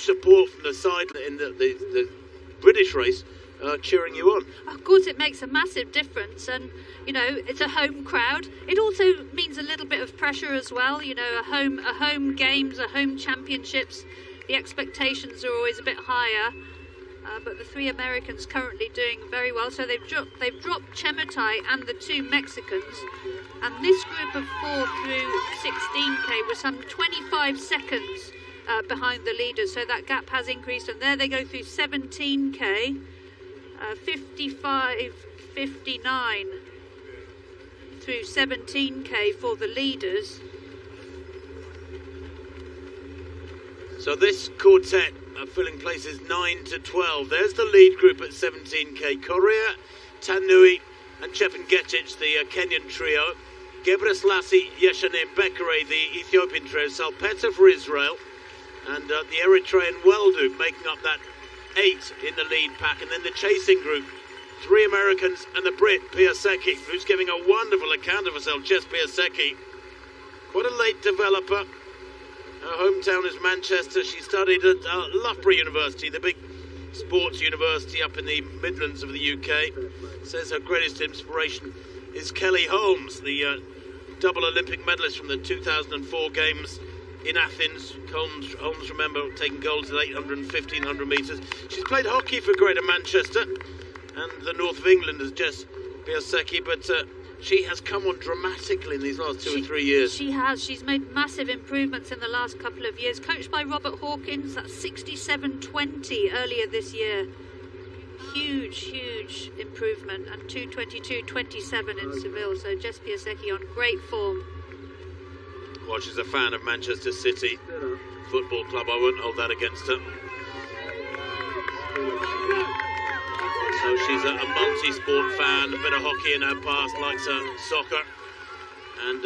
support from the side in the British race cheering you on. Of course, it makes a massive difference, and you know, it's a home crowd. It also means a little bit of pressure as well. You know, a home games, a home championships. The expectations are always a bit higher. But the three Americans currently doing very well. So they've dropped Chemutai and the two Mexicans. And this group of 4 through 16k was some 25 seconds behind the leaders. So that gap has increased. And there they go through 17k, 55.59 through 17k for the leaders. So this quartet filling places 9 to 12. There's the lead group at 17k. Korea, Tanui and Chepngetich, the Kenyan trio. Gebreselassie, Yeshanim Bekere, the Ethiopian trio. Salpeta for Israel. And the Eritrean Weldu making up that 8 in the lead pack. And then the chasing group, 3 Americans and the Brit, Piasecki, who's giving a wonderful account of herself. Jess Piasecki, quite a late developer. Her hometown is Manchester. She studied at Loughborough University, the big sports university up in the Midlands of the UK. Says her greatest inspiration is Kelly Holmes, the double Olympic medalist from the 2004 Games in Athens. Holmes, remember, taking gold at 800 and 1500 metres. She's played hockey for Greater Manchester and the north of England as Jess Piasecki, but she has come on dramatically in these last 2 or 3 years. She has. She's made massive improvements in the last couple of years. Coached by Robert Hawkins, that's 67.20 earlier this year. Huge improvement. And 2:22.27 in Seville. So Jess Piasecki on great form. Well, she's a fan of Manchester City Football Club. I won't hold that against her. So she's a multi-sport fan, a bit of hockey in her past, likes her soccer, and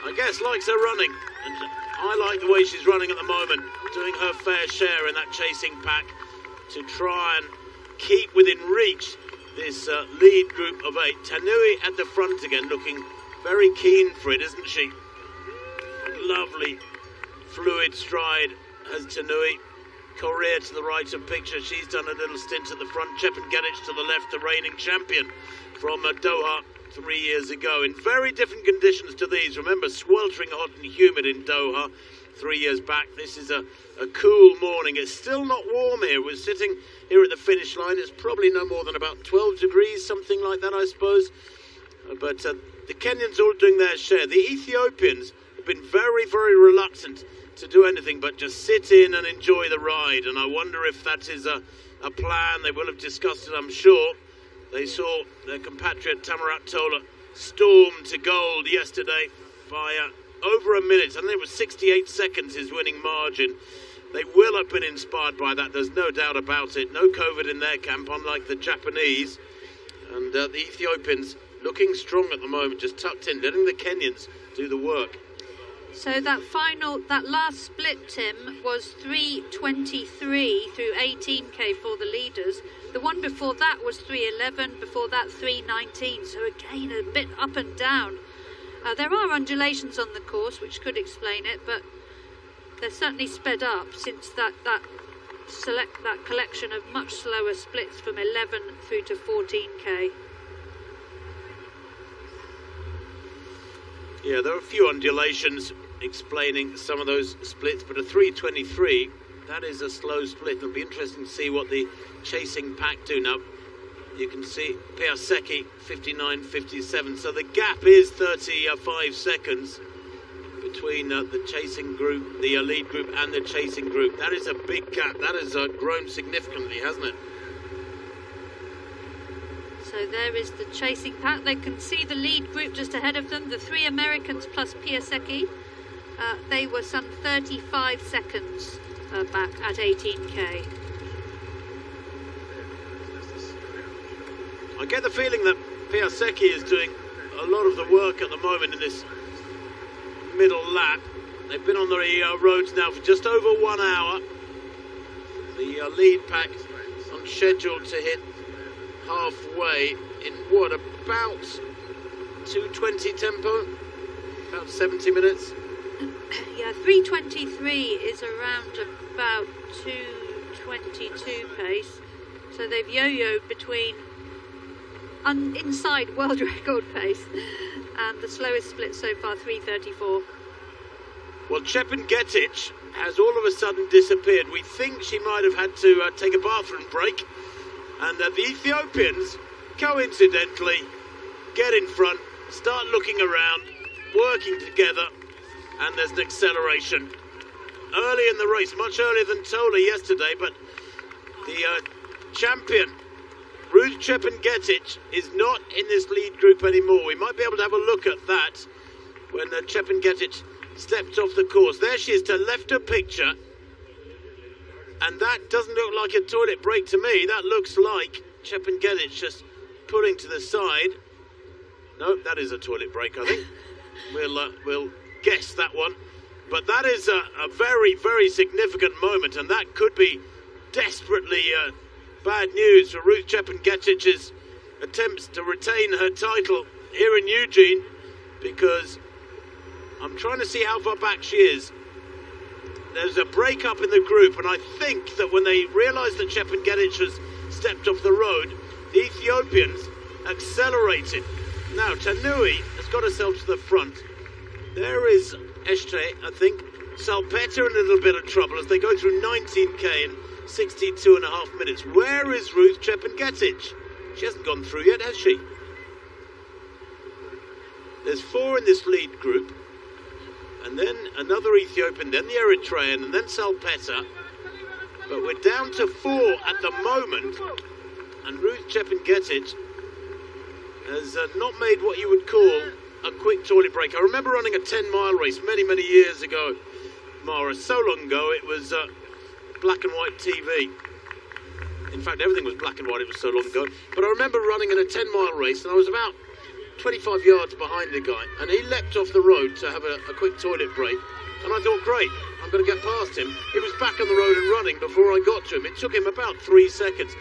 I guess likes her running. And I like the way she's running at the moment, doing her fair share in that chasing pack to try and keep within reach this lead group of 8. Tanui at the front again, looking very keen for it, isn't she? Lovely fluid stride has Tanui. Korea to the right of picture, she's done a little stint at the front. Chepngetich to the left, the reigning champion from Doha 3 years ago. In very different conditions to these. Remember, sweltering hot and humid in Doha 3 years back. This is a cool morning. It's still not warm here. We're sitting here at the finish line. It's probably no more than about 12 degrees, something like that, I suppose. But the Kenyans all doing their share. The Ethiopians have been very reluctant to do anything but just sit in and enjoy the ride, and I wonder if that is a plan. They will have discussed it, I'm sure. They saw their compatriot Tamarat Tola storm to gold yesterday by over a minute. I think it was 68 seconds his winning margin. They will have been inspired by that, there's no doubt about it. No COVID in their camp, unlike the Japanese. And the Ethiopians looking strong at the moment, just tucked in, letting the Kenyans do the work. So that last split, Tim, was 3:23 through 18k for the leaders. The one before that was 3:11, before that 3:19. So again, a bit up and down. There are undulations on the course, which could explain it, but they're certainly sped up since that collection of much slower splits from 11 through to 14k. Yeah, there are a few undulations explaining some of those splits, but a 3:23, that is a slow split. It'll be interesting to see what the chasing pack do. Now, you can see Piasecki 59.57, so the gap is 35 seconds between the chasing group, the lead group and the chasing group. That is a big gap. That has grown significantly, hasn't it? So there is the chasing pack. They can see the lead group just ahead of them, the 3 Americans plus Piasecki. They were some 35 seconds back at 18k. I get the feeling that Piasecki is doing a lot of the work at the moment in this middle lap. They've been on the roads now for just over 1 hour. The lead pack on schedule to hit halfway in what, about 2:20 tempo, about 70 minutes. Yeah, 3:23 is around about 2:22 pace. So they've yo-yoed between inside world record pace, and the slowest split so far 3:34. Well, Chepengetic has all of a sudden disappeared. We think she might have had to take a bathroom break, and the Ethiopians coincidentally get in front, start looking around, working together, and there's an acceleration early in the race, much earlier than Tola yesterday, but the champion Ruth Chepengetic is not in this lead group anymore. We might be able to have a look at that when Chepengetic stepped off the course. There she is to left of picture, and that doesn't look like a toilet break to me. That looks like Chepengetic just pulling to the side. No, that is a toilet break, I think. We'll guess that one. But that is a very, very significant moment, and that could be desperately bad news for Ruth Chepengetic's attempts to retain her title here in Eugene, because I'm trying to see how far back she is. There's a break up in the group, and I think that when they realised that Chepengetic has stepped off the road, the Ethiopians accelerated. Now, Tanui has got herself to the front. There is Eshte, I think. Salpetta in a little bit of trouble as they go through 19k in 62.5 minutes. Where is Ruth Chepengetic? She hasn't gone through yet, has she? There's 4 in this lead group, and then another Ethiopian, then the Eritrean, and then Salpetta. But we're down to 4 at the moment, and Ruth Chepengetic has not made what you would call a quick toilet break. I remember running a 10-mile race many, many years ago, Mara. So long ago, it was black and white TV. In fact, everything was black and white, it was so long ago. But I remember running in a 10-mile race, and I was about 25 yards behind the guy, and he leapt off the road to have a quick toilet break. And I thought, great, I'm going to get past him. He was back on the road and running before I got to him. It took him about 3 seconds.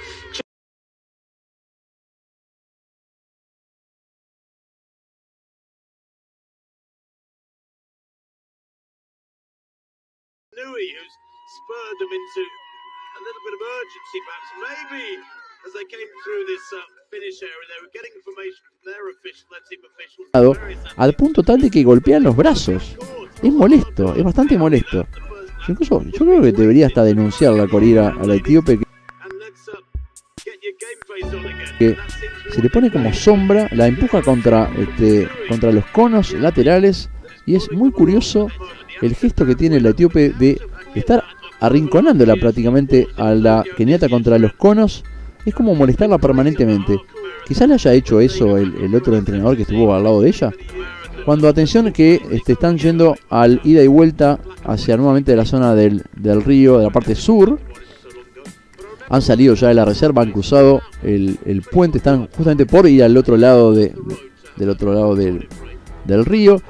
Who's spurred them into a little bit of urgency, perhaps. Maybe as they came through this finish area, they were getting information from their team officials. Al punto tal de que golpean los brazos. Es molesto, es bastante molesto. Incluso yo creo que debería hasta denunciar la corrida a la etíope, que se le pone como sombra, la empuja contra los conos laterales, y es muy curioso el gesto que tiene la etíope de estar arrinconándola prácticamente a la keniata contra los conos. Es como molestarla permanentemente. Quizás le haya hecho eso el otro entrenador que estuvo al lado de ella. Cuando, atención, que están yendo al ida y vuelta hacia nuevamente la zona del río, de la parte sur. Han salido ya de la reserva, han cruzado el puente, están justamente por ir al otro lado del otro lado del río.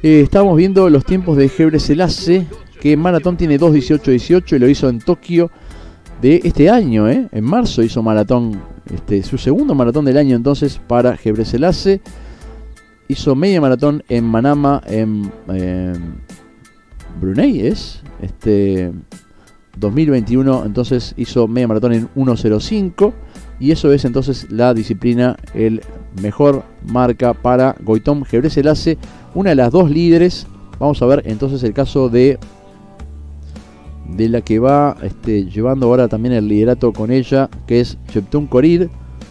Estamos viendo los tiempos de Gebre Selassie, que en maratón tiene 2:18:18 y lo hizo en Tokio de este año, en marzo hizo maratón, su segundo maratón del año entonces para Gebre Selassie. Hizo media maratón en Manama, en Brunei, 2021, entonces hizo media maratón en 1:05, y eso es entonces la disciplina, el mejor marca para Goitom Gebre Selassie, una de las dos líderes. Vamos a ver entonces el caso de la que va llevando ahora también el liderato con ella, que es Cheptun Korir.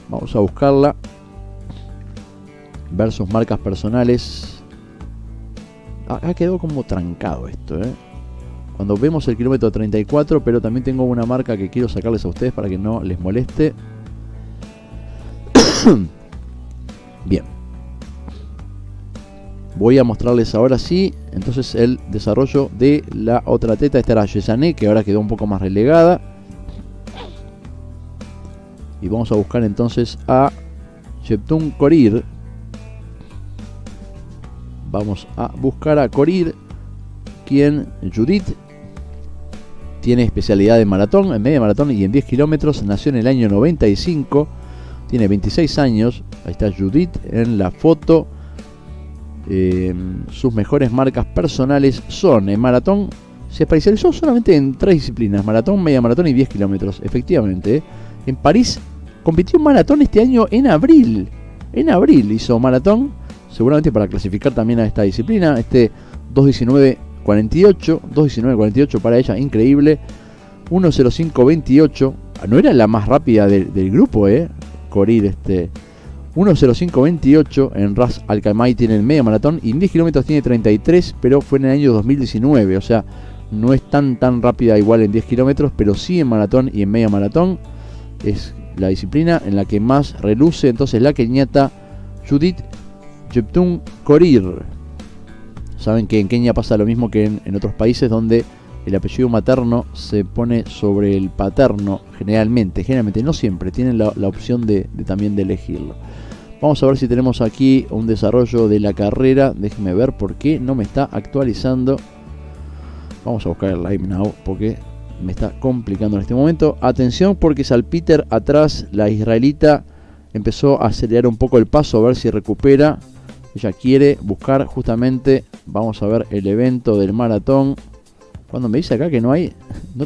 Vamos a buscarla. Versus marcas personales. Ha quedado como trancado esto, Cuando vemos el kilómetro 34, pero también tengo una marca que quiero sacarles a ustedes para que no les moleste. Bien. Voy a mostrarles ahora sí, entonces el desarrollo de la otra atleta. Esta era Yesané, que ahora quedó un poco más relegada. Y vamos a buscar entonces a Cheptun Korir. Vamos a buscar a Korir, quien, Judith, tiene especialidad en maratón, en media maratón y en 10 kilómetros. Nació en el año 95, tiene 26 años. Ahí está Judith en la foto. sus mejores marcas personales son en maratón. Se especializó solamente en 3 disciplinas: maratón, media maratón y 10 kilómetros. Efectivamente, en París compitió en maratón este año en abril. En abril hizo maratón, seguramente para clasificar también a esta disciplina. 2:19:48 para ella, increíble. 1:05:28, no era la más rápida del grupo, Corir. 1:05:28 en Ras Al Khaimah en el media maratón, y en 10 kilómetros tiene 33, pero fue en el año 2019, o sea, no es tan rápida igual en 10 kilómetros, pero sí en maratón y en media maratón. Es la disciplina en la que más reluce entonces la keniata Judith Jeptum Korir. Saben que en Kenia pasa lo mismo que en otros países, donde el apellido materno se pone sobre el paterno generalmente, no siempre, tienen la opción de también de elegirlo. Vamos a ver si tenemos aquí un desarrollo de la carrera. Déjenme ver por qué no me está actualizando. Vamos a buscar el live now porque me está complicando en este momento. Atención, porque Salpeter atrás, la israelita, empezó a acelerar un poco el paso, a ver si recupera. Ella quiere buscar justamente, vamos a ver el evento del maratón. Cuando me dice acá que no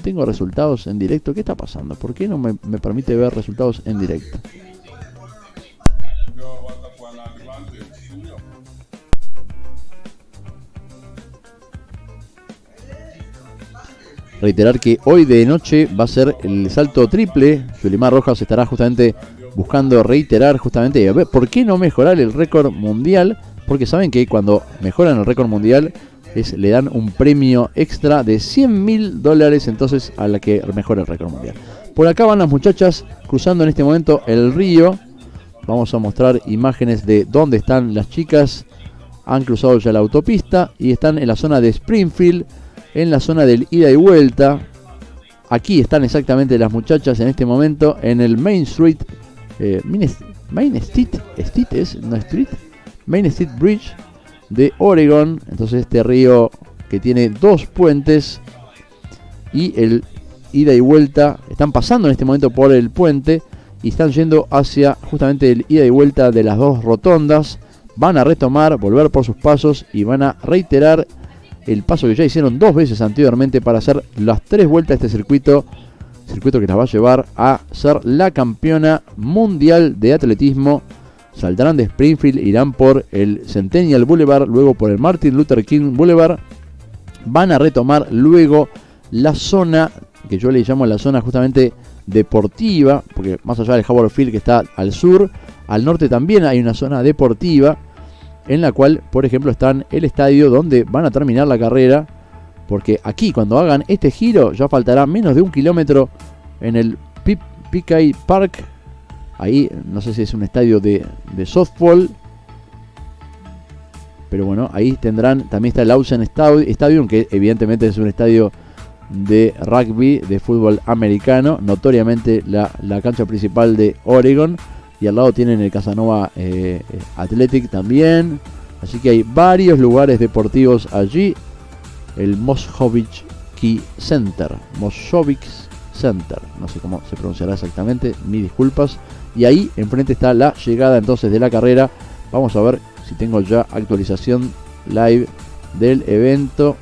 tengo resultados en directo, ¿qué está pasando? ¿Por qué no me permite ver resultados en directo? Reiterar que hoy de noche va a ser el salto triple. Yulimar Rojas estará justamente buscando reiterar justamente, a ver, ¿por qué no mejorar el récord mundial? Porque saben que cuando mejoran el récord mundial le dan un premio extra de $100.000 entonces a la que mejora el récord mundial. Por acá van las muchachas cruzando en este momento el río. Vamos a mostrar imágenes de dónde están las chicas. Han cruzado ya la autopista y están en la zona de Springfield, en la zona del ida y vuelta. Aquí están exactamente las muchachas en este momento en el Main Street, Main Street Bridge de Oregon. Entonces este río que tiene 2 puentes y el ida y vuelta, están pasando en este momento por el puente y están yendo hacia justamente el ida y vuelta de las 2 rotondas. Van a retomar, volver por sus pasos y van a reiterar el paso que ya hicieron 2 veces anteriormente para hacer las 3 vueltas de este circuito que las va a llevar a ser la campeona mundial de atletismo. Saldrán de Springfield, irán por el Centennial Boulevard, luego por el Martin Luther King Boulevard. Van a retomar luego la zona que yo le llamo la zona justamente deportiva, porque más allá del Howard Field que está al sur, al norte también hay una zona deportiva en la cual, por ejemplo, están el estadio donde van a terminar la carrera, porque aquí cuando hagan este giro ya faltará menos de 1 kilómetro en el P.K. Park. Ahí no sé si es un estadio de softball, pero bueno, ahí tendrán, también está el Lawson Stadium, que evidentemente es un estadio de rugby, de fútbol americano, notoriamente la cancha principal de Oregon, y al lado tienen el Casanova Athletic también, así que hay varios lugares deportivos allí. El Moshovich Center, no sé cómo se pronunciará exactamente, mis disculpas. Y ahí enfrente está la llegada entonces de la carrera. Vamos a ver si tengo ya actualización live del evento.